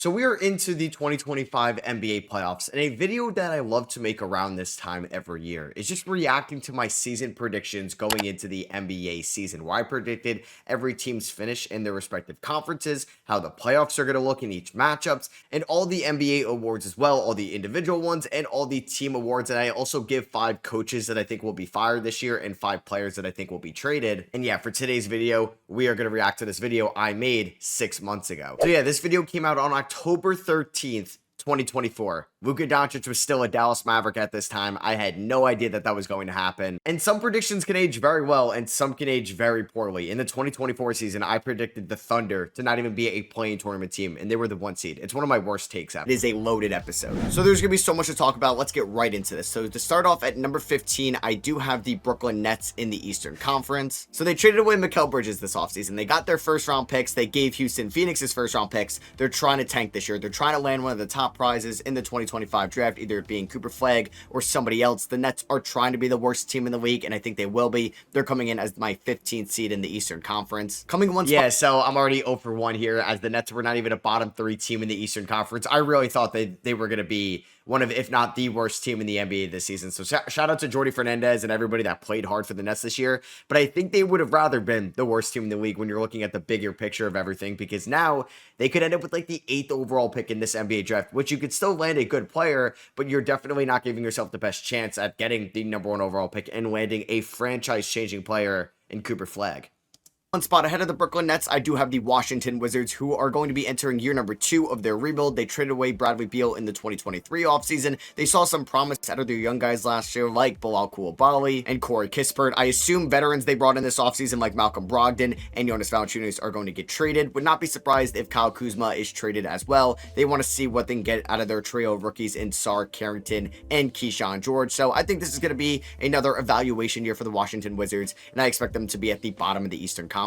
So we are into the 2025 NBA playoffs, and a video that I love to make around this time every year is just reacting to my season predictions going into the NBA season, where I predicted every team's finish in their respective conferences, how the playoffs are going to look in each matchups, and all the NBA awards as well, all the individual ones, and all the team awards. And I also give 5 coaches that I think will be fired this year and 5 players that I think will be traded. And yeah, for today's video, we are going to react to this video I made 6 months ago. So yeah, this video came out on October 13th, 2024. Luka Doncic was still a Dallas Maverick at this time. I had no idea that that was going to happen. And some predictions can age very well and some can age very poorly. In the 2024 season, I predicted the Thunder to not even be a play-in tournament team, and they were the 1 seed. It's one of my worst takes ever. It is a loaded episode. So there's going to be so much to talk about. Let's get right into this. So to start off at number 15, I do have the Brooklyn Nets in the Eastern Conference. So they traded away Mikal Bridges this offseason. They got their first-round picks. They gave Houston Phoenix's first-round picks. They're trying to tank this year. They're trying to land one of the top prizes in the 2025 draft, either it being Cooper Flag or somebody else. The Nets are trying to be the worst team in the league, and I think they will be. They're coming in as my 15th seed in the Eastern Conference. Coming one spot. Yeah, so I'm already 0 for 1 here, as the Nets were not even a bottom 3 team in the Eastern Conference. I really thought they were going to be one of, if not the worst team in the NBA this season. So shout out to Jordy Fernandez and everybody that played hard for the Nets this year. But I think they would have rather been the worst team in the league when you're looking at the bigger picture of everything, because now they could end up with like the 8th overall pick in this NBA draft, which you could still land a good player, but you're definitely not giving yourself the best chance at getting the number 1 overall pick and landing a franchise-changing player in Cooper Flag. One spot ahead of the Brooklyn Nets, I do have the Washington Wizards, who are going to be entering year number 2 of their rebuild. They traded away Bradley Beal in the 2023 offseason. They saw some promise out of their young guys last year, like Bilal Coulibaly and Corey Kispert. I assume veterans they brought in this offseason, like Malcolm Brogdon and Jonas Valanciunas, are going to get traded. Would not be surprised if Kyle Kuzma is traded as well. They want to see what they can get out of their trio of rookies in Sar, Carrington, and Keyshawn George. So I think this is going to be another evaluation year for the Washington Wizards, and I expect them to be at the bottom of the Eastern Conference.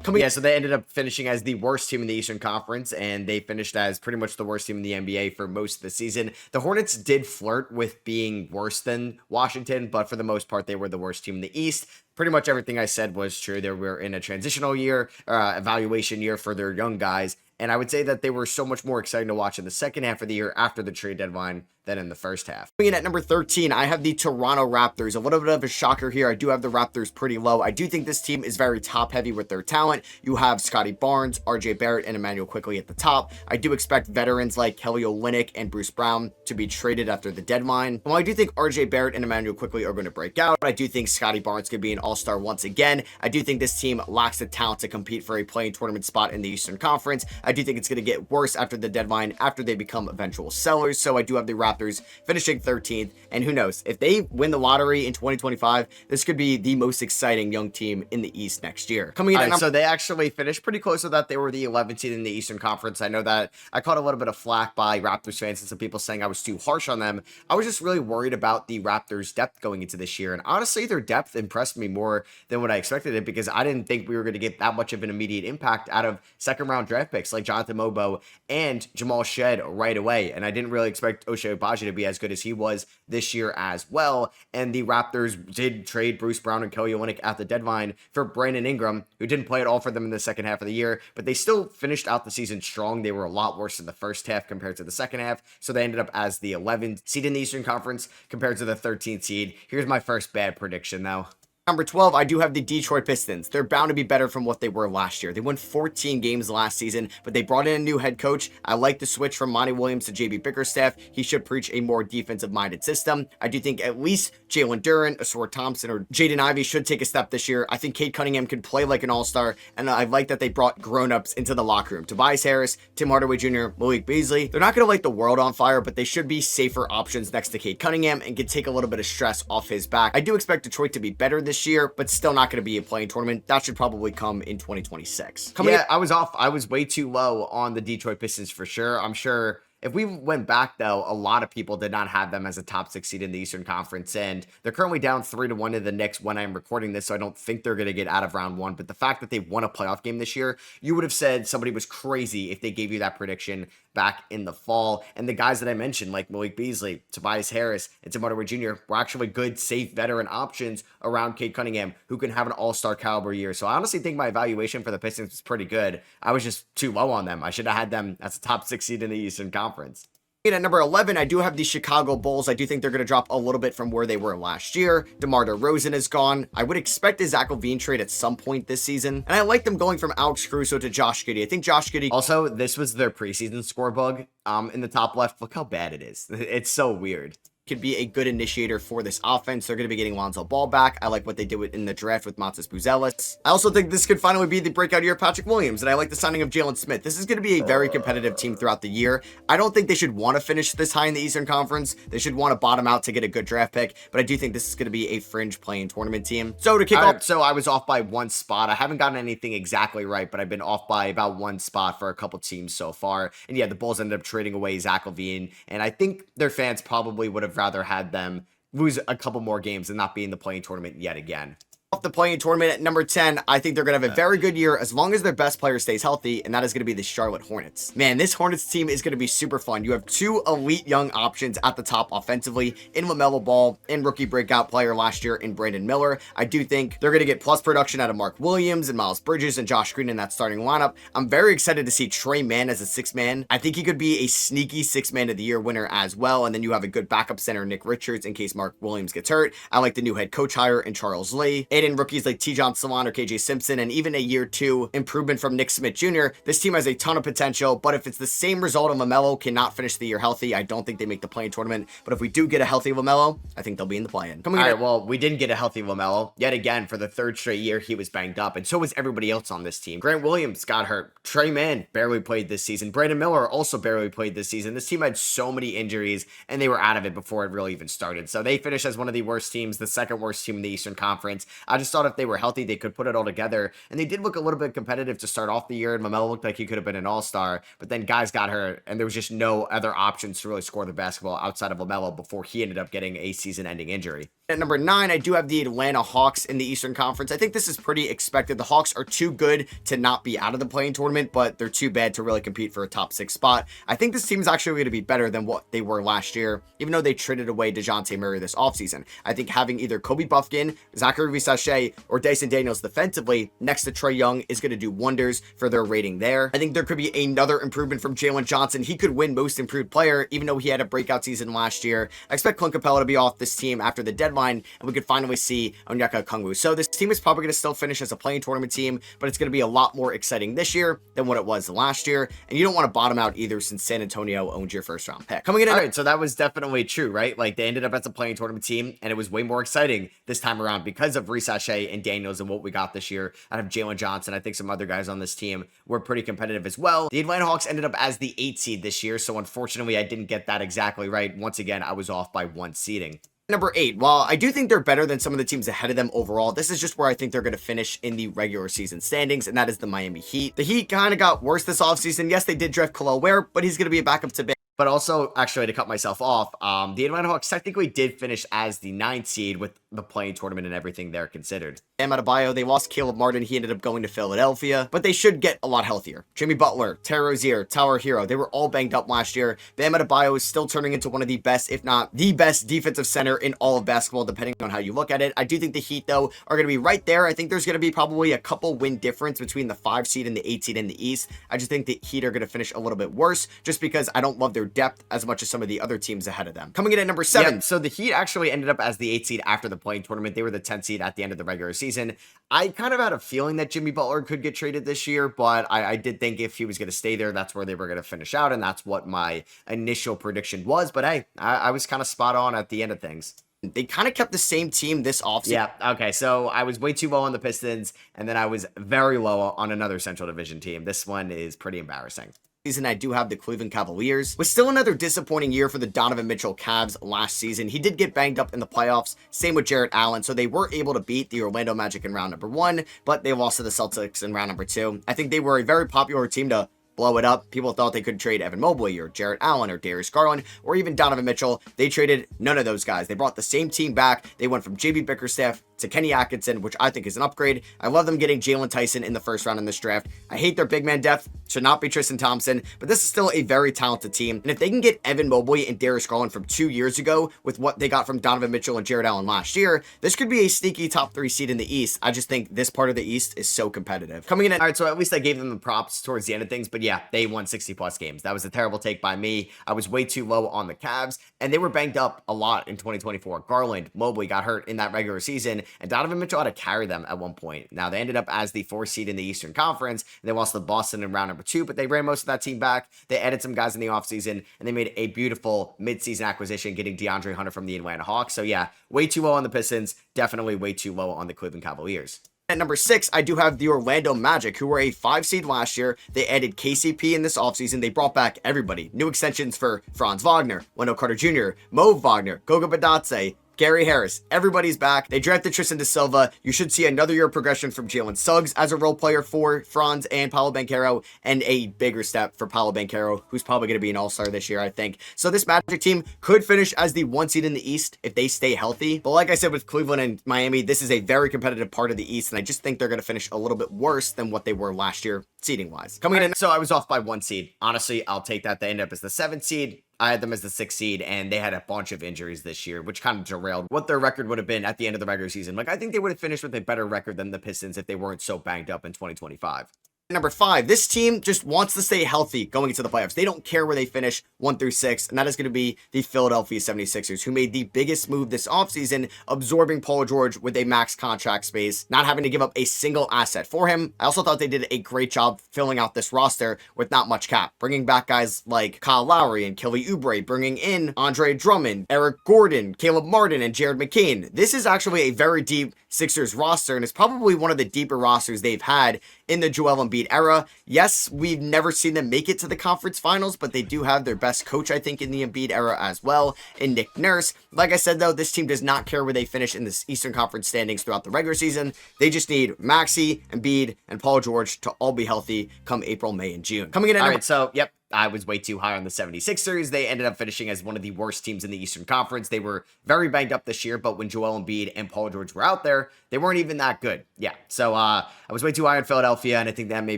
So they ended up finishing as the worst team in the Eastern Conference, and they finished as pretty much the worst team in the NBA for most of the season. The Hornets did flirt with being worse than Washington, but for the most part, they were the worst team in the East. Pretty much everything I said was true. They were in a transitional year, evaluation year for their young guys, and I would say that they were so much more exciting to watch in the second half of the year after the trade deadline than in the first half. Coming in at number 13, I have the Toronto Raptors. A little bit of a shocker here. I do have the Raptors pretty low. I do think this team is very top-heavy with their talent. You have Scotty Barnes, RJ Barrett, and Emmanuel Quickley at the top. I do expect veterans like Kelly Olynyk and Bruce Brown to be traded after the deadline. While I do think RJ Barrett and Emmanuel Quickley are going to break out, I do think Scotty Barnes could be an all-star once again. I do think this team lacks the talent to compete for a play-in tournament spot in the Eastern Conference. I do think it's going to get worse after the deadline, after they become eventual sellers. So I do have the Raptors finishing 13th, and who knows, if they win the lottery in 2025, this could be the most exciting young team in the East next year. Coming in, so they actually finished pretty close to that. They were the 11th seed in the Eastern Conference. I know that I caught a little bit of flack by Raptors fans and some people saying I was too harsh on them. I was just really worried about the Raptors' depth going into this year, and honestly, their depth impressed me more than what I expected it, because I didn't think we were going to get that much of an immediate impact out of second-round draft picks like Jonathan Mobo and Jamal Shed right away, and I didn't really expect Ochai Agbaji to be as good as he was this year as well. And the Raptors did trade Bruce Brown and Kelly Olynyk at the deadline for Brandon Ingram, who didn't play at all for them in the second half of the year, but they still finished out the season strong. They were a lot worse in the first half compared to the second half, so they ended up as the 11th seed in the Eastern Conference compared to the 13th seed. Here's my first bad prediction, though. Number 12, I do have the Detroit Pistons. They're bound to be better from what they were last year. They won 14 games last season, but they brought in a new head coach. I like the switch from Monty Williams to JB Bickerstaff. He should preach a more defensive-minded system. I do think at least Jalen Duren, Asor Thompson, or Jaden Ivey should take a step this year. I think Cade Cunningham could play like an all-star, and I like that they brought grown-ups into the locker room. Tobias Harris, Tim Hardaway Jr., Malik Beasley. They're not going to light the world on fire, but they should be safer options next to Cade Cunningham and can take a little bit of stress off his back. I do expect Detroit to be better this year, but still not going to be a play-in tournament. That should probably come in 2026. I was off. I was way too low on the Detroit Pistons for sure. I'm sure If we went back, though, a lot of people did not have them as a top 6 seed in the Eastern Conference, and they're currently down 3-1 to the Knicks when I'm recording this, so I don't think they're going to get out of round 1. But the fact that they won a playoff game this year, you would have said somebody was crazy if they gave you that prediction back in the fall. And the guys that I mentioned, like Malik Beasley, Tobias Harris, and Tim Hardaway Jr., were actually good, safe veteran options around Cade Cunningham, who can have an all-star caliber year. So I honestly think my evaluation for the Pistons is pretty good. I was just too low on them. I should have had them as a top 6 seed in the Eastern Conference. At number 11, I do have the Chicago Bulls. I do think they're going to drop a little bit from where they were last year. DeMar DeRozan is gone. I would expect a Zach LaVine trade at some point this season. And I like them going from Alex Caruso to Josh Giddey. I think Josh Giddey... Also, this was their preseason score bug in the top left. Look how bad it is. It's so weird. Could be a good initiator for this offense. They're going to be getting Lonzo Ball back. I like what they did in the draft with Matas Buzelis. I also think this could finally be the breakout year of Patrick Williams, and I like the signing of Jalen Smith. This is going to be a very competitive team throughout the year. I don't think they should want to finish this high in the Eastern Conference. They should want to bottom out to get a good draft pick, but I do think this is going to be a fringe playing tournament team. So to kick off, so I was off by 1 spot. I haven't gotten anything exactly right, but I've been off by about 1 spot for a couple teams so far. And yeah, the Bulls ended up trading away Zach LaVine, and I think their fans probably would have rather had them lose a couple more games and not be in the playing tournament yet again. Off the playing tournament at number 10, I think they're going to have a very good year as long as their best player stays healthy, and that is going to be the Charlotte Hornets. Man, this Hornets team is going to be super fun. You have 2 elite young options at the top offensively in LaMelo Ball and rookie breakout player last year in Brandon Miller. I do think they're going to get plus production out of Mark Williams and Miles Bridges and Josh Green in that starting lineup. I'm very excited to see Trey Mann as a 6th man. I think he could be a sneaky 6th man of the year winner as well, and then you have a good backup center, Nick Richards, in case Mark Williams gets hurt. I like the new head coach hire in Charles Lee. And in rookies like T. John Salon or KJ Simpson, and even a year 2 improvement from Nick Smith Jr. This team has a ton of potential, but if it's the same result of LaMelo cannot finish the year healthy, I don't think they make the play-in tournament. But if we do get a healthy LaMelo, I think they'll be in the play-in. All right, well, we didn't get a healthy LaMelo. Yet again, for the 3rd straight year, he was banged up, and so was everybody else on this team. Grant Williams got hurt. Trey Mann barely played this season. Brandon Miller also barely played this season. This team had so many injuries, and they were out of it before it really even started. So they finished as one of the worst teams, the 2nd worst team in the Eastern Conference. I just thought if they were healthy, they could put it all together, and they did look a little bit competitive to start off the year, and LaMelo looked like he could have been an all-star, but then guys got hurt, and there was just no other options to really score the basketball outside of LaMelo before he ended up getting a season-ending injury. At number 9, I do have the Atlanta Hawks in the Eastern Conference. I think this is pretty expected. The Hawks are too good to not be out of the play-in tournament, but they're too bad to really compete for a top 6 spot. I think this team is actually going to be better than what they were last year, even though they traded away DeJounte Murray this offseason. I think having either Kobe Buffkin, Zachary Sachet, or Dyson Daniels defensively next to Trae Young is going to do wonders for their rating there. I think there could be another improvement from Jalen Johnson. He could win most improved player, even though he had a breakout season last year. I expect Clint Capella to be off this team after the deadline, and we could finally see Onyeka Okongwu. So this team is probably going to still finish as a play-in tournament team, but it's going to be a lot more exciting this year than what it was last year, and you don't want to bottom out either since San Antonio owns your 1st round pick. Coming in, all right, so that was definitely true, right? Like, they ended up as a play-in tournament team, and it was way more exciting this time around because of Sachet and Daniels and what we got this year out of Jalen Johnson. I think some other guys on this team were pretty competitive as well. The Atlanta Hawks ended up as the 8th seed this year, so unfortunately I didn't get that exactly right. Once again, I was off by 1 seeding. Number 8, while I do think they're better than some of the teams ahead of them overall, this is just where I think they're going to finish in the regular season standings, and that is the Miami Heat. The Heat kind of got worse this offseason. Yes, they did draft Khalil Ware, but he's going to be a backup to Bam. But also, actually, to cut myself off, the Atlanta Hawks technically did finish as the 9th seed with the play-in tournament and everything there considered. Bam Adebayo, they lost Caleb Martin. He ended up going to Philadelphia, but they should get a lot healthier. Jimmy Butler, Terry Rozier, Tyler Hero, they were all banged up last year. Bam Adebayo is still turning into one of the best, if not the best defensive center in all of basketball, depending on how you look at it. I do think the Heat, though, are going to be right there. I think there's going to be probably a couple win difference between the 5 seed and the 8 seed in the East. I just think the Heat are going to finish a little bit worse just because I don't love their depth as much as some of the other teams ahead of them. Coming in at number 7. Yeah, so the Heat actually ended up as the 8th seed after the play-in tournament. They were the 10th seed at the end of the regular season. I kind of had a feeling that Jimmy Butler could get traded this year, but I did think if he was going to stay there, that's where they were going to finish out, and that's what my initial prediction was. But hey, I was kind of spot on at the end of things. They kind of kept the same team this offseason. Yeah, okay, so I was way too low on the Pistons, and then I was very low on another Central Division team. This one is pretty embarrassing. Season, I do have the Cleveland Cavaliers. Was still another disappointing year for the Donovan Mitchell Cavs last season. He did get banged up in the playoffs. Same with Jarrett Allen. So they were able to beat the Orlando Magic in round number 1, but they lost to the Celtics in round number 2. I think they were a very popular team to blow it up. People thought they could trade Evan Mobley or Jarrett Allen or Darius Garland or even Donovan Mitchell. They traded none of those guys. They brought the same team back. They went from JB Bickerstaff to Kenny Atkinson, which I think is an upgrade. I love them getting Jalen Tyson in the first round in this draft. I hate their big man depth. Should not be Tristan Thompson, but this is still a very talented team. And if they can get Evan Mobley and Darius Garland from 2 years ago with what they got from Donovan Mitchell and Jarrett Allen last year, this could be a sneaky top 3 seed in the East. I just think this part of the East is so competitive. Coming in, all right, so at least I gave them the props towards the end of things, but yeah, they won 60 plus games. That was a terrible take by me. I was way too low on the Cavs, and they were banged up a lot in 2024. Garland, Mobley got hurt in that regular season, and Donovan Mitchell had to carry them at one point. Now, they ended up as the 4th seed in the Eastern Conference, and they lost to Boston in round number 2, but they ran most of that team back. They added some guys in the offseason, and they made a beautiful midseason acquisition, getting DeAndre Hunter from the Atlanta Hawks. So yeah, way too low on the Pistons, definitely way too low on the Cleveland Cavaliers. At number 6, I do have the Orlando Magic, who were a 5 seed last year. They added KCP in this offseason. They brought back everybody. New extensions for Franz Wagner, Wendell Carter Jr., Mo Wagner, Goga Badatse, Gary Harris. Everybody's back. They drafted Tristan da Silva. You should see another year of progression from Jalen Suggs as a role player for Franz and Paolo Banchero, and a bigger step for Paolo Banchero, who's probably going to be an all-star this year, I think. So this Magic team could finish as the 1 seed in the East if they stay healthy. But like I said with Cleveland and Miami, this is a very competitive part of the East, and I just think they're going to finish a little bit worse than what they were last year seeding-wise. Coming in, so I was off by 1 seed. Honestly, I'll take that. They ended up as the 7th seed. I had them as the 6th seed, and they had a bunch of injuries this year, which kind of derailed what their record would have been at the end of the regular season. Like, I think they would have finished with a better record than the Pistons if they weren't so banged up in 2025. Number 5, this team just wants to stay healthy going into the playoffs. They don't care where they finish 1 through 6, and that is going to be the Philadelphia 76ers, who made the biggest move this offseason, absorbing Paul George with a max contract space, not having to give up a single asset for him. I also thought they did a great job filling out this roster with not much cap, bringing back guys like Kyle Lowry and Kelly Oubre, bringing in Andre Drummond, Eric Gordon, Caleb Martin, and Jared McCain. This is actually a very deep Sixers roster, and it's probably one of the deeper rosters they've had in the Joel Embiid era. Yes, we've never seen them make it to the conference finals, but they do have their best coach, I think, in the Embiid era as well, in Nick Nurse. Like I said, though, this team does not care where they finish in the Eastern Conference standings throughout the regular season. They just need Maxey, Embiid, and Paul George to all be healthy come April, May, and June. Coming in at I was way too high on the 76ers. They ended up finishing as one of the worst teams in the Eastern Conference. They were very banged up this year, but when Joel Embiid and Paul George were out there, they weren't even that good. Yeah, so I was way too high on Philadelphia, and I think that may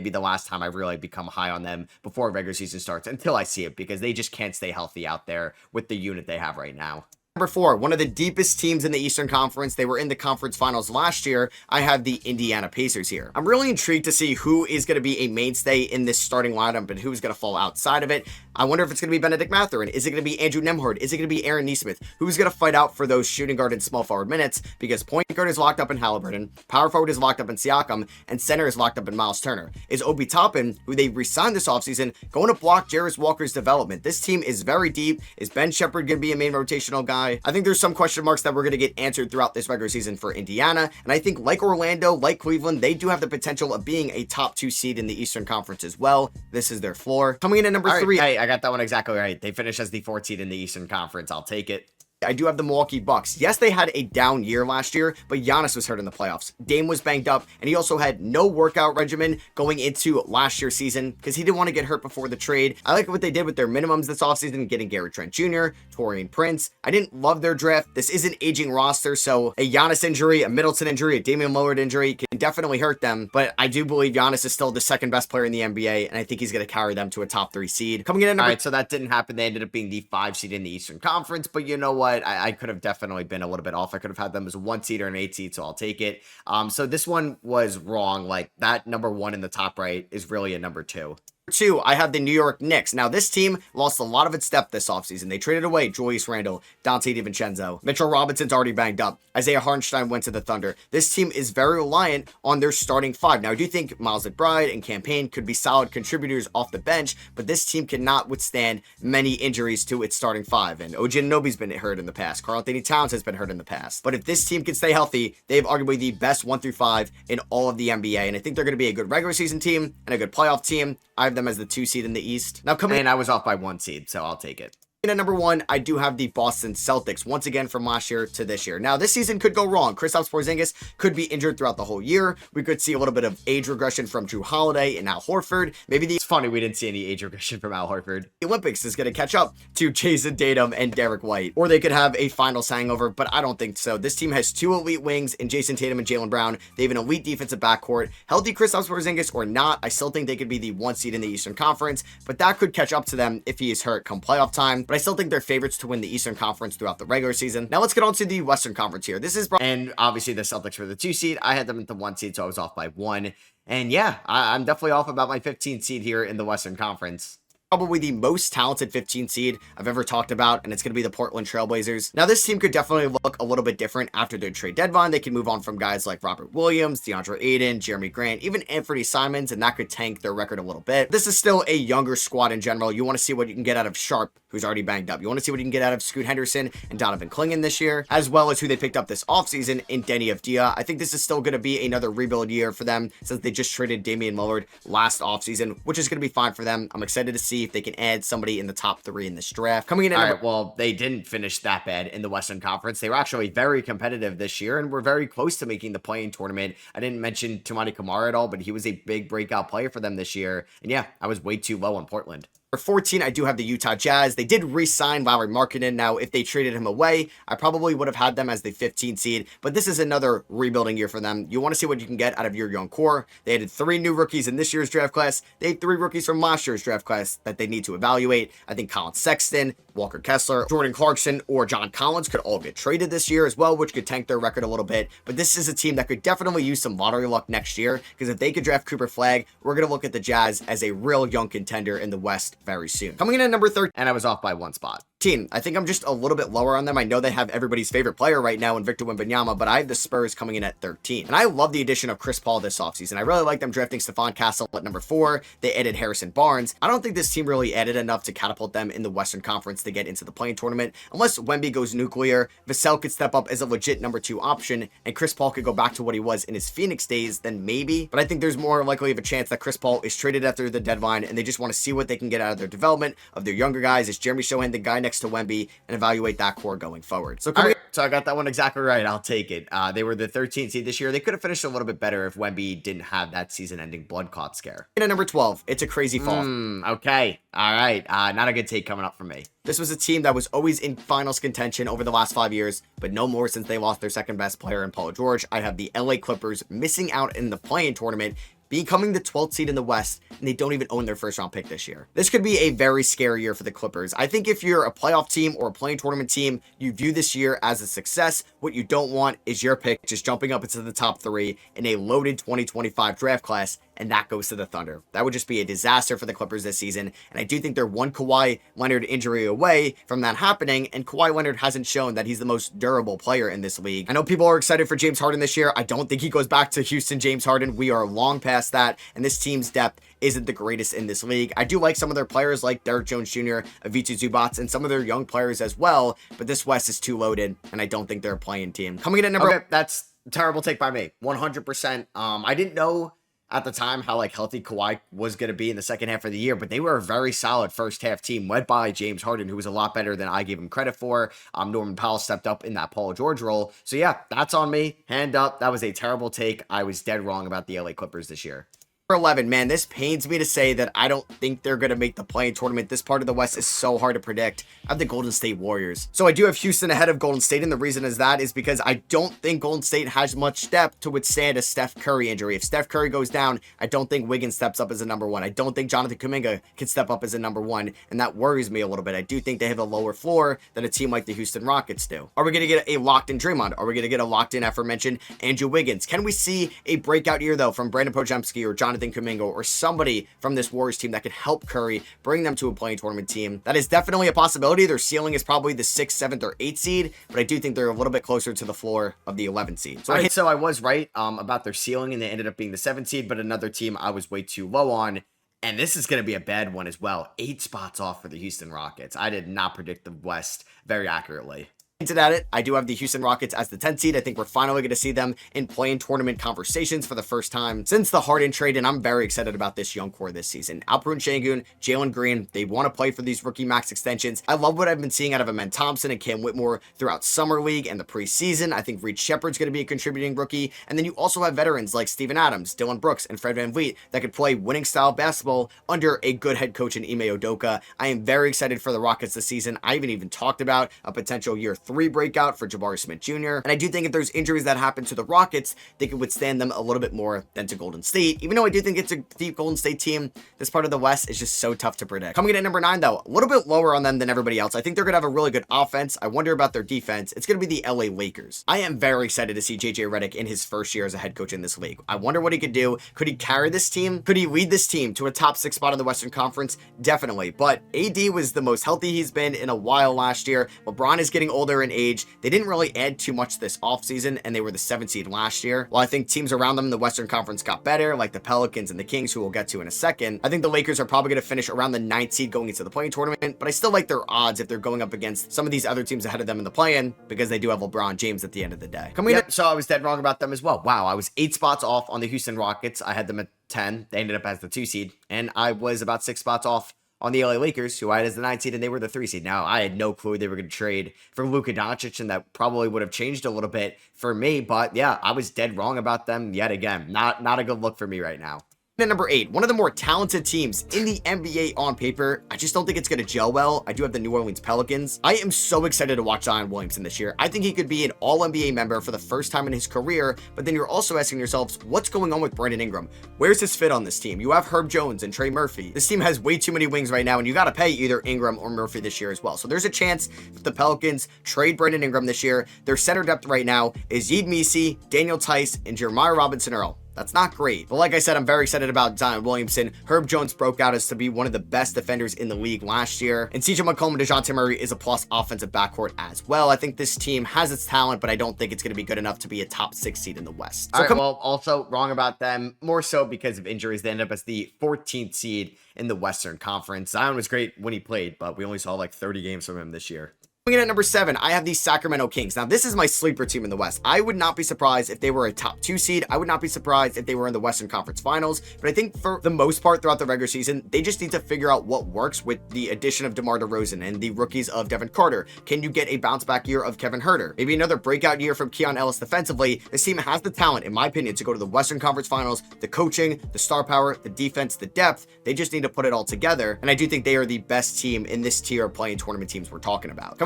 be the last time I really become high on them before regular season starts, until I see it, because they just can't stay healthy out there with the unit they have right now. Number 4, one of the deepest teams in the Eastern Conference. They were in the conference finals last year. I have the Indiana Pacers here. I'm really intrigued to see who is going to be a mainstay in this starting lineup and who's going to fall outside of it. I wonder if it's going to be Benedict Mathurin. Is it going to be Andrew Nembhard? Is it going to be Aaron Nesmith? Who's going to fight out for those shooting guard and small forward minutes? Because point guard is locked up in Halliburton, power forward is locked up in Siakam, and center is locked up in Miles Turner. Is Obi Toppin, who they re-signed this offseason, going to block Jarris Walker's development? This team is very deep. Is Ben Shepherd going to be a main rotational guy? I think there's some question marks that we're going to get answered throughout this regular season for Indiana, and I think like Orlando, like Cleveland, they do have the potential of being a top 2 seed in the Eastern Conference as well. This is their floor. Coming in at number 3. Hey, I got that one exactly right. They finished as the 4th seed in the Eastern Conference. I'll take it. I do have the Milwaukee Bucks. Yes, they had a down year last year, but Giannis was hurt in the playoffs. Dame was banged up, and he also had no workout regimen going into last year's season because he didn't want to get hurt before the trade. I like what they did with their minimums this offseason, getting Gary Trent Jr., Taurean Prince. I didn't love their draft. This is an aging roster, so a Giannis injury, a Middleton injury, a Damian Lillard injury can definitely hurt them, but I do believe Giannis is still the 2nd best player in the NBA, and I think he's going to carry them to a top 3 seed. Coming in at number... All right, so that didn't happen. They ended up being the 5 seed in the Eastern Conference, but you know what? I could have definitely been a little bit off. I could have had them as a 1 seed or an 8 seed, so I'll take it. So this one was wrong. Like, that number 1 in the top right is really a number 2. 2, I have the New York Knicks. Now, this team lost a lot of its depth this offseason. They traded away Julius Randle, Dante DiVincenzo. Mitchell Robinson's already banged up. Isaiah Hartenstein went to the Thunder. This team is very reliant on their starting 5. Now, I do think Miles McBride and Campaign could be solid contributors off the bench, but this team cannot withstand many injuries to its starting 5. And OG Anunoby's been hurt in the past. Karl-Anthony Towns has been hurt in the past. But if this team can stay healthy, they have arguably the best 1 through 5 in all of the NBA. And I think they're going to be a good regular season team and a good playoff team. I have them as the 2 seed in the East. Now, coming in, I was off by 1 seed, so I'll take it. And at number 1, I do have the Boston Celtics, once again from last year to this year. Now, this season could go wrong. Kristaps Porzingis could be injured throughout the whole year. We could see a little bit of age regression from Drew Holiday and Al Horford. It's funny we didn't see any age regression from Al Horford. The Olympics is going to catch up to Jason Tatum and Derek White. Or they could have a finals hangover, but I don't think so. This team has 2 elite wings in Jason Tatum and Jaylen Brown. They have an elite defensive backcourt. Healthy Kristaps Porzingis or not, I still think they could be the 1 seed in the Eastern Conference, but that could catch up to them if he is hurt come playoff time. But I still think they're favorites to win the Eastern Conference throughout the regular season. Now let's get on to the Western Conference here. And obviously the Celtics were the 2 seed. I had them at the 1 seed, so I was off by 1. And yeah, I'm definitely off about my 15th seed here in the Western Conference. Probably the most talented 15 seed I've ever talked about, and it's going to be the Portland Trailblazers. Now, this team could definitely look a little bit different after their trade deadline. They can move on from guys like Robert Williams, DeAndre Ayton, Jeremy Grant, even Anthony Simons, and that could tank their record a little bit. This is still a younger squad in general. You want to see what you can get out of Sharp, who's already banged up. You want to see what you can get out of Scoot Henderson and Donovan Clingan this year, as well as who they picked up this offseason in Denny Avdia. I think this is still going to be another rebuild year for them since they just traded Damian Lillard last offseason, which is going to be fine for them. I'm excited to see if they can add somebody in the top 3 in this draft. Coming in at number... well, they didn't finish that bad in the Western Conference. They were actually very competitive this year and were very close to making the play-in tournament. I didn't mention Toumani Camara at all, but he was a big breakout player for them this year. And yeah, I was way too low on Portland. For 14, I do have the Utah Jazz. They did re-sign Lauri Markkanen. Now, if they traded him away, I probably would have had them as the 15 seed, but this is another rebuilding year for them. You want to see what you can get out of your young core. They added 3 new rookies in this year's draft class. They had 3 rookies from last year's draft class that they need to evaluate. I think Colin Sexton, Walker Kessler, Jordan Clarkson, or John Collins could all get traded this year as well, which could tank their record a little bit. But this is a team that could definitely use some lottery luck next year, because if they could draft Cooper Flagg, we're going to look at the Jazz as a real young contender in the West very soon. Coming in at number 13, and I was off by 1 spot. I think I'm just a little bit lower on them. I know they have everybody's favorite player right now in Victor Wembanyama, but I have the Spurs coming in at 13. And I love the addition of Chris Paul this offseason. I really like them drafting Stephon Castle at number 4. They added Harrison Barnes. I don't think this team really added enough to catapult them in the Western Conference to get into the play-in tournament. Unless Wemby goes nuclear, Vassell could step up as a legit number 2 option, and Chris Paul could go back to what he was in his Phoenix days, then maybe. But I think there's more likely of a chance that Chris Paul is traded after the deadline, and they just want to see what they can get out of their development of their younger guys. Is Jeremy Sohan the guy next to Wemby? And evaluate that core going forward. So I got that one exactly right. I'll take it. They were the 13th seed this year. They could have finished a little bit better if Wemby didn't have that season-ending blood clot scare. And at number 12, it's a crazy fall. Okay. All right. Not a good take coming up from me. This was a team that was always in finals contention over the last 5 years, but no more since they lost their second best player in Paul George. I have the LA Clippers missing out in the play-in tournament, becoming the 12th seed in the West, and they don't even own their first round pick this year. This could be a very scary year for the Clippers. I think if you're a playoff team or a play-in tournament team, you view this year as a success. What you don't want is your pick just jumping up into the top 3 in a loaded 2025 draft class, and that goes to the Thunder. That would just be a disaster for the Clippers this season, and I do think they're one Kawhi Leonard injury away from that happening, and Kawhi Leonard hasn't shown that he's the most durable player in this league. I know people are excited for James Harden this year. I don't think he goes back to Houston James Harden. We are long past that, and this team's depth isn't the greatest in this league. I do like some of their players like Derrick Jones Jr., Avicii Zubats, and some of their young players as well, but this West is too loaded, and I don't think they're a play-in team. Coming in at number... Okay, that's a terrible take by me. 100%. I didn't know at the time how healthy Kawhi was going to be in the second half of the year, but they were a very solid first half team led by James Harden, who was a lot better than I gave him credit for. Norman Powell stepped up in that Paul George role. So yeah, that's on me. Hand up. That was a terrible take. I was dead wrong about the LA Clippers this year. Number 11, man, this pains me to say that I don't think they're going to make the play-in tournament. This part of the West is so hard to predict. I have the Golden State Warriors. So I do have Houston ahead of Golden State, and the reason is because I don't think Golden State has much depth to withstand a Steph Curry injury. If Steph Curry goes down, I don't think Wiggins steps up as a number 1. I don't think Jonathan Kuminga can step up as a number 1, and that worries me a little bit. I do think they have a lower floor than a team like the Houston Rockets do. Are we going to get a locked-in Draymond? Are we going to get a locked-in aforementioned Andrew Wiggins? Can we see a breakout year, though, from Brandon Podziemski or Jonathan Kuminga or somebody from this Warriors team that could help Curry bring them to a play-in tournament team? That is definitely a possibility. Their ceiling is probably the 6th, 7th, or 8th seed, but I do think they're a little bit closer to the floor of the 11th seed. So I was right about their ceiling, and they ended up being the 7th seed, but another team I was way too low on, and this is going to be a bad one as well. 8 spots off for the Houston Rockets. I did not predict the West very accurately. At it, I do have the Houston Rockets as the 10th seed. I think we're finally going to see them in play-in tournament conversations for the first time since the Harden trade, and I'm very excited about this young core this season. Alperen Şengün, Jalen Green, they want to play for these rookie max extensions. I love what I've been seeing out of Amen Thompson and Cam Whitmore throughout Summer League and the preseason. I think Reed Shepard's going to be a contributing rookie, and then you also have veterans like Steven Adams, Dylan Brooks, and Fred VanVleet that could play winning style basketball under a good head coach in Ime Udoka. I am very excited for the Rockets this season. I haven't even talked about a potential year 3 breakout for Jabari Smith Jr. And I do think if there's injuries that happen to the Rockets, they can withstand them a little bit more than to Golden State. Even though I do think it's a deep Golden State team, this part of the West is just so tough to predict. Coming in at number 9, though, a little bit lower on them than everybody else. I think they're going to have a really good offense. I wonder about their defense. It's going to be the LA Lakers. I am very excited to see JJ Redick in his first year as a head coach in this league. I wonder what he could do. Could he carry this team? Could he lead this team to a top 6 spot in the Western Conference? Definitely. But AD was the most healthy he's been in a while last year. LeBron is getting older in age. They didn't really add too much this offseason, and they were the 7th seed last year. While I think teams around them in the Western Conference got better, like the Pelicans and the Kings, who we'll get to in a second, I think the Lakers are probably going to finish around the 9th seed going into the play-in tournament, but I still like their odds if they're going up against some of these other teams ahead of them in the play-in, because they do have LeBron James at the end of the day. So I was dead wrong about them as well. Wow, I was 8 spots off on the Houston Rockets. I had them at 10. They ended up as the 2 seed, and I was about 6 spots off on the LA Lakers, who I had as the 9th seed, and they were the 3 seed. Now, I had no clue they were going to trade for Luka Doncic, and that probably would have changed a little bit for me, but yeah, I was dead wrong about them yet again. Not a good look for me right now. At number 8, one of the more talented teams in the NBA on paper. I just don't think it's going to gel well. I do have the New Orleans Pelicans. I am so excited to watch Zion Williamson this year. I think he could be an All-NBA member for the first time in his career, but then you're also asking yourselves, what's going on with Brandon Ingram? Where's his fit on this team? You have Herb Jones and Trey Murphy. This team has way too many wings right now, and you got to pay either Ingram or Murphy this year as well. So there's a chance if the Pelicans trade Brandon Ingram this year, their center depth right now is Yves Missi, Daniel Tice, and Jeremiah Robinson-Earl. That's not great. But like I said, I'm very excited about Zion Williamson. Herb Jones broke out as to be one of the best defenders in the league last year. And CJ McCollum and DeJounte Murray is a plus offensive backcourt as well. I think this team has its talent, but I don't think it's going to be good enough to be a top 6 seed in the West. Well, also wrong about them, more so because of injuries. They ended up as the 14th seed in the Western Conference. Zion was great when he played, but we only saw like 30 games from him this year. Coming in at number 7, I have the Sacramento Kings. Now, this is my sleeper team in the West. I would not be surprised if they were a top 2 seed. I would not be surprised if they were in the Western Conference Finals. But I think for the most part throughout the regular season, they just need to figure out what works with the addition of DeMar DeRozan and the rookies of Devin Carter. Can you get a bounce back year of Kevin Huerter? Maybe another breakout year from Keon Ellis defensively. This team has the talent, in my opinion, to go to the Western Conference Finals. The coaching, the star power, the defense, the depth. They just need to put it all together. And I do think they are the best team in this tier of play-in tournament teams we're talking about.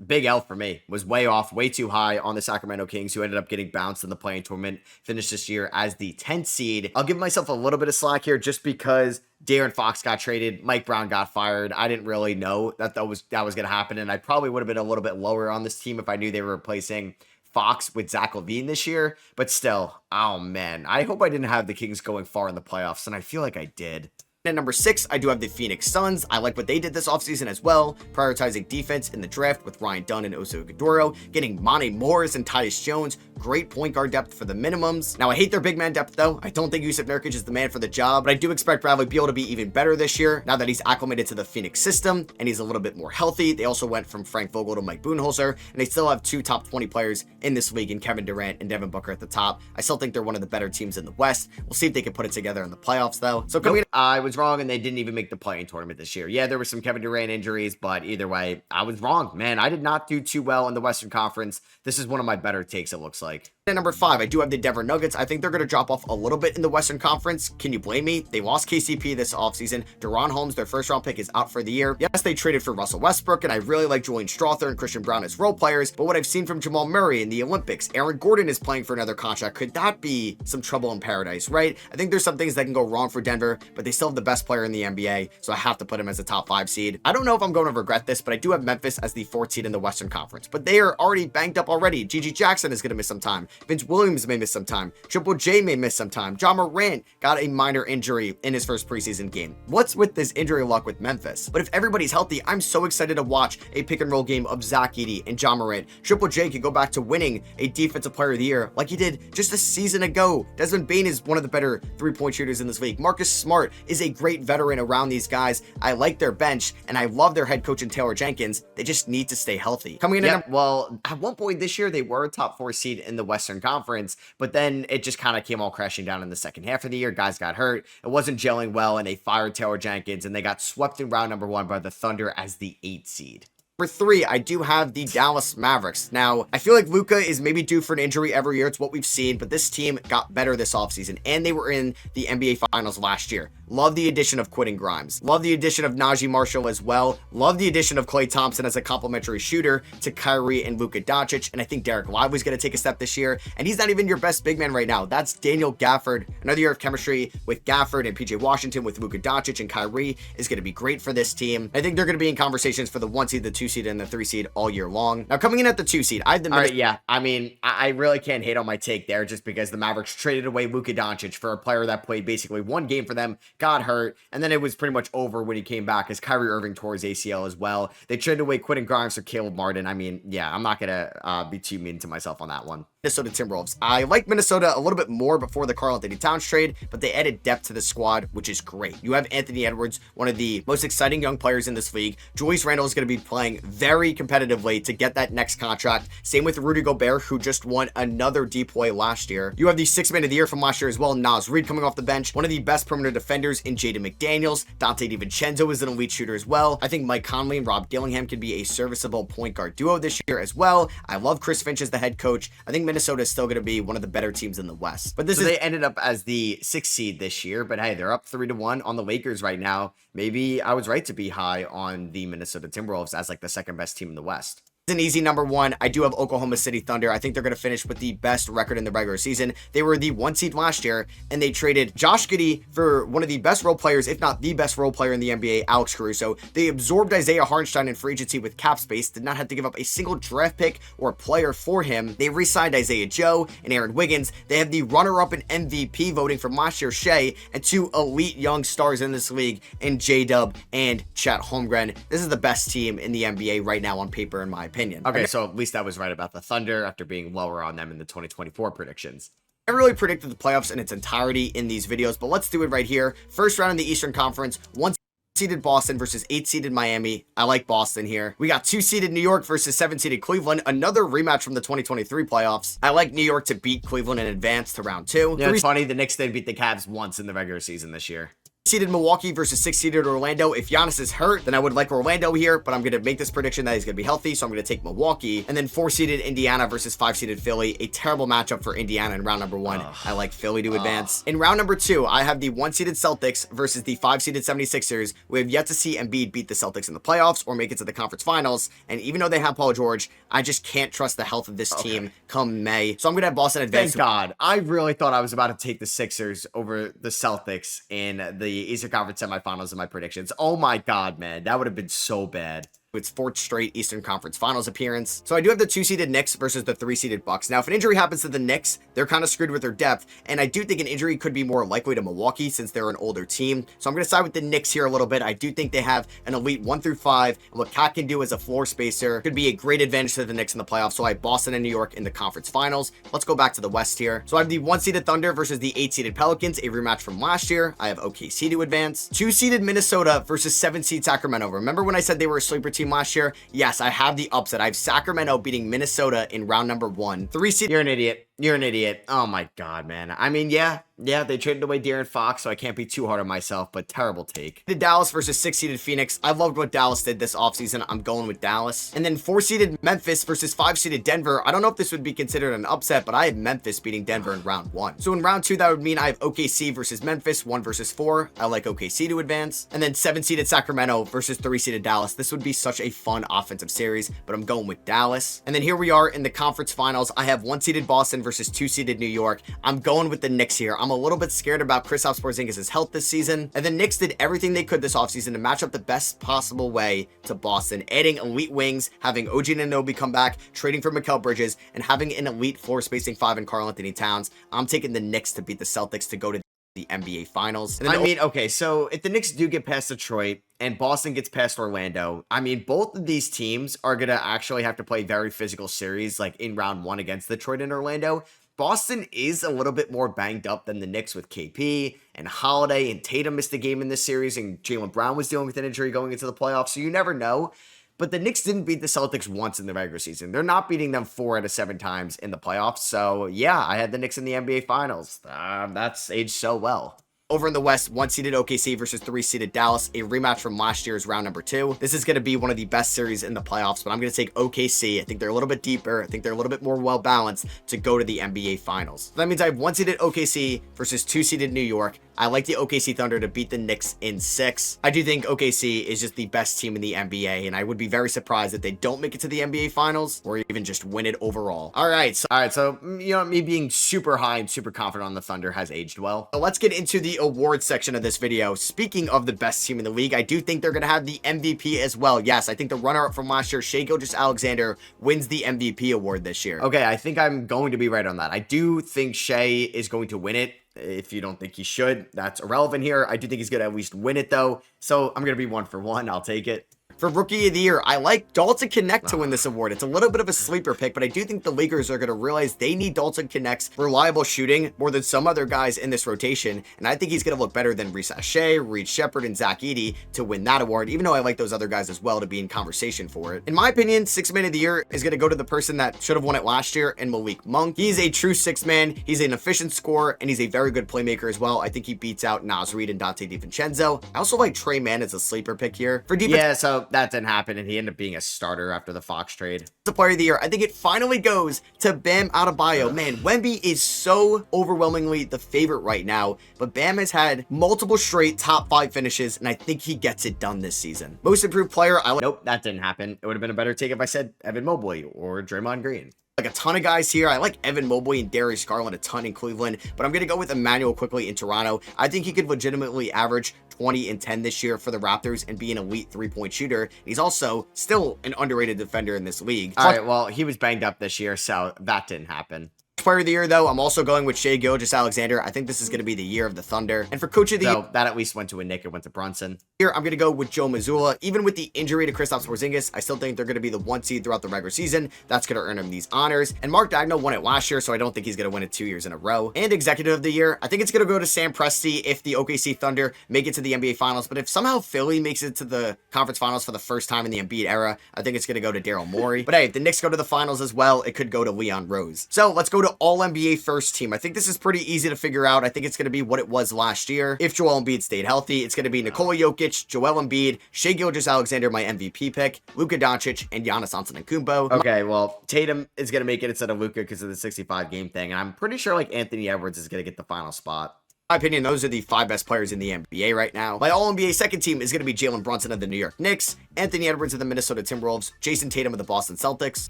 Big L for me. Was way off, way too high on the Sacramento Kings, who ended up getting bounced in the play-in tournament, finished this year as the 10th seed. I'll give myself a little bit of slack here just because De'Aaron Fox got traded, Mike Brown got fired. I didn't really know that was going to happen, and I probably would have been a little bit lower on this team if I knew they were replacing Fox with Zach LaVine this year. But still, oh man, I hope I didn't have the Kings going far in the playoffs, and I feel like I did. At number 6, I do have the Phoenix Suns. I like what they did this offseason as well, prioritizing defense in the draft with Ryan Dunn and Oso Ighodaro, getting Monte Morris and Tyus Jones, great point guard depth for the minimums. Now, I hate their big man depth, though. I don't think Yusuf Nurkic is the man for the job, but I do expect Bradley Beal to be even better this year, now that he's acclimated to the Phoenix system, and he's a little bit more healthy. They also went from Frank Vogel to Mike Budenholzer, and they still have 2 top 20 players in this league in Kevin Durant and Devin Booker at the top. I still think they're one of the better teams in the West. We'll see if they can put it together in the playoffs, though. So I was wrong, and they didn't even make the play-in tournament this year. Yeah, there were some Kevin Durant injuries, but either way, I was wrong. Man, I did not do too well in the Western Conference. This is one of my better takes, it looks like. At number 5, I do have the Denver Nuggets. I think they're going to drop off a little bit in the Western Conference. Can you blame me? They lost KCP this offseason. Deron Holmes, their first-round pick, is out for the year. Yes, they traded for Russell Westbrook, and I really like Julian Strawther and Christian Brown as role players, but what I've seen from Jamal Murray in the Olympics, Aaron Gordon is playing for another contract. Could that be some trouble in paradise, right? I think there's some things that can go wrong for Denver, but they still have the best player in the NBA, so I have to put him as a top 5 seed. I don't know if I'm going to regret this, but I do have Memphis as the 4th seed in the Western Conference, but they are already banked up already. Gigi Jackson is going to miss some time. Vince Williams may miss some time. Triple J may miss some time. Ja Morant got a minor injury in his first preseason game. What's with this injury luck with Memphis? But if everybody's healthy, I'm so excited to watch a pick and roll game of Zach Edey and Ja Morant. Triple J could go back to winning a Defensive Player of the Year like he did just a season ago. Desmond Bane is one of the better three-point shooters in this league. Marcus Smart is a great veteran around these guys. I like their bench, and I love their head coach in Taylor Jenkins. They just need to stay healthy. Coming in well, at one point this year, they were a top 4 seed in the Western Conference, but then it just kind of came all crashing down in the second half of the year. Guys got hurt. It wasn't gelling well, and they fired Taylor Jenkins, and they got swept in round number 1 by the Thunder as the 8th seed. Number 3, I do have the Dallas Mavericks. Now, I feel like Luka is maybe due for an injury every year. It's what we've seen, but this team got better this offseason, and they were in the NBA Finals last year. Love the addition of Quentin Grimes. Love the addition of Najee Marshall as well. Love the addition of Klay Thompson as a complimentary shooter to Kyrie and Luka Doncic. And I think Derek Lively's going to take a step this year. And he's not even your best big man right now. That's Daniel Gafford. Another year of chemistry with Gafford and PJ Washington with Luka Doncic and Kyrie is going to be great for this team. I think they're going to be in conversations for the 1 seed, the 2 seed, and the 3 seed all year long. Now, coming in at the 2 seed, I have the All right, yeah. I mean, I really can't hate on my take there just because the Mavericks traded away Luka Doncic for a player that played basically 1 game for them, got hurt, and then it was pretty much over when he came back as Kyrie Irving tore his ACL as well. They traded away Quentin Grimes for Caleb Martin. I mean, yeah, I'm not going to be too mean to myself on that one. Minnesota Timberwolves. I like Minnesota a little bit more before the Karl-Anthony Towns trade, but they added depth to the squad, which is great. You have Anthony Edwards, one of the most exciting young players in this league. Julius Randle is going to be playing very competitively to get that next contract. Same with Rudy Gobert, who just won another DPOY last year. You have the 6th man of the year from last year as well, Naz Reid coming off the bench, one of the best perimeter defenders in Jaden McDaniels. Dante DiVincenzo is an elite shooter as well. I think Mike Conley and Rob Dillingham could be a serviceable point guard duo this year as well. I love Chris Finch as the head coach. I think Minnesota is still going to be one of the better teams in the West. But they ended up as the 6th seed this year, but hey, they're up 3-1 on the Lakers right now. Maybe I was right to be high on the Minnesota Timberwolves as like the 2nd best team in the West. An easy number 1. I do have Oklahoma City Thunder. I think they're going to finish with the best record in the regular season. They were the 1 seed last year, and they traded Josh Giddey for one of the best role players, if not the best role player in the NBA, Alex Caruso. They absorbed Isaiah Hartenstein in free agency with cap space, did not have to give up a single draft pick or player for him. They re-signed Isaiah Joe and Aaron Wiggins. They have the runner-up in MVP voting from last year, Shea, and 2 elite young stars in this league in J-Dub and Chet Holmgren. This is the best team in the NBA right now on paper, in my opinion. Okay, so at least I was right about the Thunder after being lower on them in the 2024 predictions. I really predicted the playoffs in its entirety in these videos, but let's do it right here. First round in the Eastern Conference, 1-seeded Boston versus 8-seeded Miami. I like Boston here. We got 2-seeded New York versus 7-seeded Cleveland. Another rematch from the 2023 playoffs. I like New York to beat Cleveland and advance to round 2. Yeah, it's funny. The Knicks did beat the Cavs once in the regular season this year. Seeded Milwaukee versus 6-seeded Orlando. If Giannis is hurt, then I would like Orlando here, but I'm going to make this prediction that he's going to be healthy, so I'm going to take Milwaukee. And then 4-seeded Indiana versus 5-seeded Philly. A terrible matchup for Indiana in round number 1. I like Philly to advance. In round number 2, I have the 1-seeded Celtics versus the 5-seeded 76ers. We have yet to see Embiid beat the Celtics in the playoffs or make it to the conference finals. And even though they have Paul George, I just can't trust the health of this team come May. So I'm going to have Boston advance. Thank God. I really thought I was about to take the Sixers over the Celtics in the Eastern Conference semifinals in my predictions. Oh my God, man. That would have been so bad. Its 4th straight Eastern Conference Finals appearance. So I do have the 2-seeded Knicks versus the 3-seeded Bucks. Now, if an injury happens to the Knicks, they're kind of screwed with their depth, and I do think an injury could be more likely to Milwaukee since they're an older team. So I'm going to side with the Knicks here a little bit. I do think they have an elite 1 through 5, and what Cat can do as a floor spacer could be a great advantage to the Knicks in the playoffs. So I have Boston and New York in the conference finals. Let's go back to the West here. So I have the 1-seeded Thunder versus the 8-seeded Pelicans, a rematch from last year. I have OKC to advance. 2-seeded Minnesota versus 7-seed Sacramento. Remember when I said they were a sleeper team last year? Yes, I have the upset. I have Sacramento beating Minnesota in round number 1. 3-seed. You're an idiot. You're an idiot. Oh my God, man. I mean, yeah, they traded away De'Aaron Fox, so I can't be too hard on myself, but terrible take. The Dallas versus 6-seeded Phoenix. I loved what Dallas did this offseason. I'm going with Dallas. And then 4-seeded Memphis versus 5-seeded Denver. I don't know if this would be considered an upset, but I have Memphis beating Denver in round 1. So in round 2, that would mean I have OKC versus Memphis, 1 versus 4. I like OKC to advance. And then 7-seeded Sacramento versus 3-seeded Dallas. This would be such a fun offensive series, but I'm going with Dallas. And then here we are in the conference finals. I have 1-seeded Boston versus 2-seeded New York. I'm going with the Knicks here. I'm a little bit scared about Kristaps Porzingis' health this season. And the Knicks did everything they could this offseason to match up the best possible way to Boston, adding elite wings, having OG Anunoby come back, trading for Mikal Bridges, and having an elite floor spacing 5 in Karl-Anthony Towns. I'm taking the Knicks to beat the Celtics to go to the NBA Finals. And then, I mean, okay, so if the Knicks do get past Detroit and Boston gets past Orlando, I mean, both of these teams are going to actually have to play very physical series, like in round 1 against Detroit and Orlando. Boston is a little bit more banged up than the Knicks with KP and Holiday, and Tatum missed a game in this series, and Jaylen Brown was dealing with an injury going into the playoffs, so you never know. But the Knicks didn't beat the Celtics once in the regular season. They're not beating them 4 out of 7 times in the playoffs. So, yeah, I had the Knicks in the NBA Finals. That's aged so well. Over in the West, 1-seeded OKC versus 3-seeded Dallas, a rematch from last year's round number 2. This is going to be one of the best series in the playoffs, but I'm going to take OKC. I think they're a little bit deeper. I think they're a little bit more well-balanced to go to the NBA Finals. So that means I have 1-seeded OKC versus 2-seeded New York. I like the OKC Thunder to beat the Knicks in 6. I do think OKC is just the best team in the NBA, and I would be very surprised if they don't make it to the NBA Finals or even just win it overall. All right, so you know, me being super high and super confident on the Thunder has aged well. So let's get into the awards section of this video. Speaking of the best team in the league, I do think they're going to have the MVP as well. Yes, I think the runner-up from last year, Shai Gilgeous-Alexander, wins the MVP award this year. Okay, I think I'm going to be right on that. I do think Shai is going to win it. If you don't think he should, that's irrelevant here. I do think he's going to at least win it, though. So I'm going to be 1 for 1. I'll take it. For Rookie of the Year, I like Dalton Knecht to win this award. It's a little bit of a sleeper pick, but I do think the Lakers are going to realize they need Dalton Knecht's reliable shooting more than some other guys in this rotation, and I think he's going to look better than Reece Shea, Reed Shepherd, and Zach Edey to win that award, even though I like those other guys as well to be in conversation for it. In my opinion, Sixth Man of the Year is going to go to the person that should have won it last year, and Malik Monk. He's a true sixth man. He's an efficient scorer, and he's a very good playmaker as well. I think he beats out Naz Reid and Dante DiVincenzo. I also like Trey Mann as a sleeper pick here. For defense, yeah, so that didn't happen, and he ended up being a starter after the Fox trade. The Player of the Year, I think it finally goes to Bam Adebayo. Man, Wemby is so overwhelmingly the favorite right now, but Bam has had multiple straight top 5 finishes, and I think he gets it done this season. Most improved player, nope, that didn't happen. It would have been a better take if I said Evan Mobley or Draymond Green. Like a ton of guys here. I like Evan Mobley and Darius Garland a ton in Cleveland, but I'm going to go with Emmanuel quickly in Toronto. I think he could legitimately average 20 and 10 this year for the Raptors and be an elite 3-point shooter. He's also still an underrated defender in this league. All right, well, he was banged up this year, so that didn't happen. Player of the Year, though, I'm also going with Shai Gilgeous-Alexander. I think this is going to be the year of the Thunder. And for Coach of the Year, that at least went to a Knick. It went to Brunson. Here, I'm going to go with Joe Mazzulla. Even with the injury to Kristaps Porzingis, I still think they're going to be the 1 seed throughout the regular season. That's going to earn him these honors. And Mark Daigneault won it last year, so I don't think he's going to win it 2 years in a row. And Executive of the Year, I think it's going to go to Sam Presti if the OKC Thunder make it to the NBA Finals. But if somehow Philly makes it to the conference finals for the first time in the Embiid era, I think it's going to go to Daryl Morey. But hey, if the Knicks go to the finals as well, it could go to Leon Rose. So let's go to All NBA first team. I think this is pretty easy to figure out. I think it's going to be what it was last year. If Joel Embiid stayed healthy, it's going to be Nikola Jokic, Joel Embiid, Shai Gilgeous-Alexander, my MVP pick, Luka Doncic, and Giannis Antetokounmpo. Okay, well, Tatum is going to make it instead of Luka because of the 65 game thing, and I'm pretty sure like Anthony Edwards is going to get the final spot. In my opinion, those are the 5 best players in the NBA right now. My All-NBA second team is going to be Jalen Brunson of the New York Knicks, Anthony Edwards of the Minnesota Timberwolves, Jason Tatum of the Boston Celtics,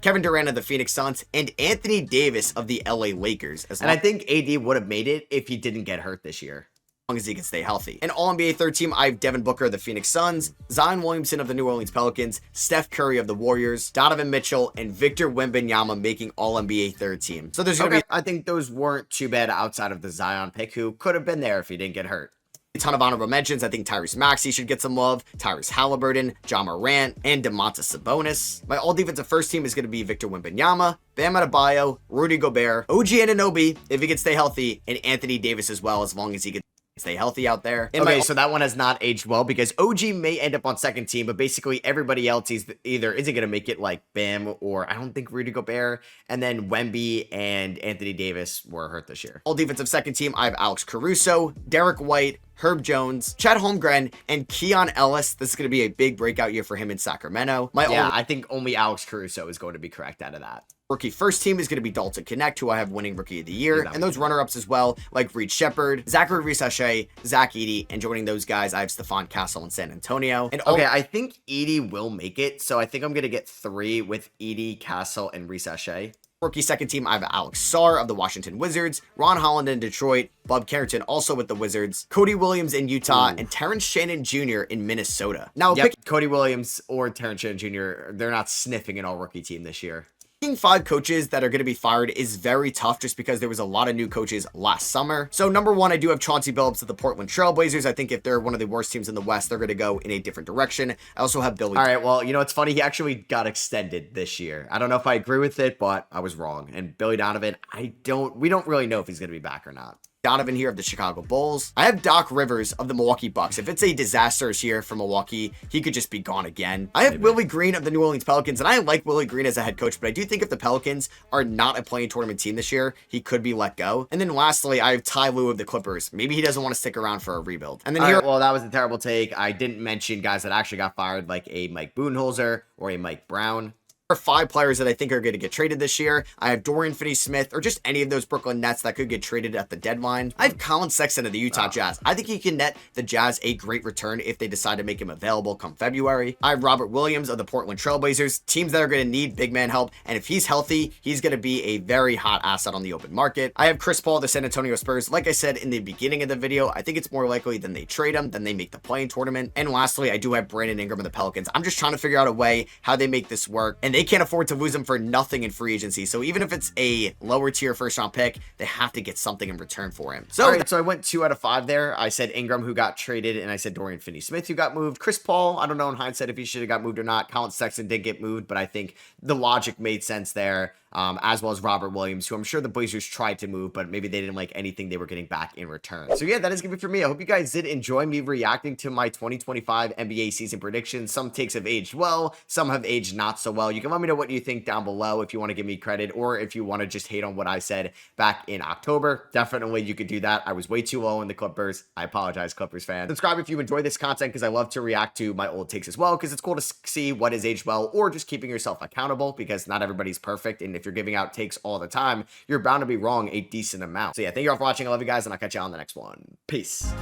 Kevin Durant of the Phoenix Suns, and Anthony Davis of the LA Lakers. And I think AD would have made it if he didn't get hurt this year, as long as he can stay healthy. And All-NBA third team, I have Devin Booker of the Phoenix Suns, Zion Williamson of the New Orleans Pelicans, Steph Curry of the Warriors, Donovan Mitchell, and Victor Wembanyama making All-NBA third team. So there's going to be, I think those weren't too bad outside of the Zion pick, who could have been there if he didn't get hurt. A ton of honorable mentions. I think Tyrese Maxey should get some love, Tyrese Halliburton, John Morant, and Domantas Sabonis. My all-defensive first team is going to be Victor Wembanyama, Bam Adebayo, Rudy Gobert, OG Anunoby, if he can stay healthy, and Anthony Davis as well, as long as he can stay healthy out there. Okay, so that one has not aged well because OG may end up on second team, but basically everybody else is either isn't going to make it, like Bam, or I don't think Rudy Gobert, and then Wemby and Anthony Davis were hurt this year. All defensive second team, I have Alex Caruso, Derek White, Herb Jones, Chet Holmgren, and Keon Ellis. This is going to be a big breakout year for him in Sacramento. I think only Alex Caruso is going to be correct out of that. Rookie first team is going to be Dalton Knecht, who I have winning Rookie of the Year, and those runner-ups as well, like Reed Shepherd, Zachary Reese-Shea, Zach Edey, and joining those guys, I have Stephon Castle in San Antonio. And okay, I think Edey will make it, so I think I'm going to get 3 with Edey, Castle, and Reese-Shea. Rookie second team, I have Alex Sarr of the Washington Wizards, Ron Holland in Detroit, Bob Carrington also with the Wizards, Cody Williams in Utah, and Terrence Shannon Jr. in Minnesota. Now, pick Cody Williams or Terrence Shannon Jr., they're not sniffing an all-rookie team this year. Picking 5 coaches that are going to be fired is very tough just because there was a lot of new coaches last summer. So number 1, I do have Chauncey Billups of the Portland Trail Blazers. I think if they're one of the worst teams in the West, they're going to go in a different direction. I also have Billy. All right, well, you know, it's funny. He actually got extended this year. I don't know if I agree with it, but I was wrong. And Billy Donovan, we don't really know if he's going to be back or not. Donovan here of the Chicago Bulls. I have Doc Rivers of the Milwaukee Bucks. If it's a disastrous year for Milwaukee, he could just be gone again. I have Willie Green of the New Orleans Pelicans, and I like Willie Green as a head coach, but I do think if the Pelicans are not a play-in tournament team this year, he could be let go. And then lastly, I have Ty Lue of the Clippers. Maybe he doesn't want to stick around for a rebuild. And then well, that was a terrible take. I didn't mention guys that actually got fired, like a Mike Budenholzer or a Mike Brown. Are 5 players that I think are going to get traded this year. I have Dorian Finney-Smith or just any of those Brooklyn Nets that could get traded at the deadline. I have Colin Sexton of the Utah Jazz. I think he can net the Jazz a great return if they decide to make him available come February. I have Robert Williams of the Portland Trail Blazers, teams that are going to need big man help, and if he's healthy, he's going to be a very hot asset on the open market. I have Chris Paul of the San Antonio Spurs. Like I said in the beginning of the video, I think it's more likely than they trade him than they make the play-in tournament. And lastly, I do have Brandon Ingram of the Pelicans. I'm just trying to figure out a way how they make this work, and they can't afford to lose him for nothing in free agency. So even if it's a lower tier first round pick, they have to get something in return for him. So, so I went 2 out of 5 there. I said Ingram, who got traded, and I said Dorian Finney-Smith, who got moved. Chris Paul, I don't know in hindsight if he should have got moved or not. Colin Sexton did get moved, but I think the logic made sense there. As well as Robert Williams, who I'm sure the Blazers tried to move, but maybe they didn't like anything they were getting back in return. So yeah, that is going to be for me. I hope you guys did enjoy me reacting to my 2025 NBA season predictions. Some takes have aged well, some have aged not so well. You can let me know what you think down below if you want to give me credit, or if you want to just hate on what I said back in October. Definitely you could do that. I was way too low in the Clippers. I apologize, Clippers fans. Subscribe if you enjoy this content, because I love to react to my old takes as well, because it's cool to see what has aged well, or just keeping yourself accountable, because not everybody's perfect, and if you're giving out takes all the time, you're bound to be wrong a decent amount. So yeah, thank you all for watching. I love you guys, and I'll catch you on the next one. Peace.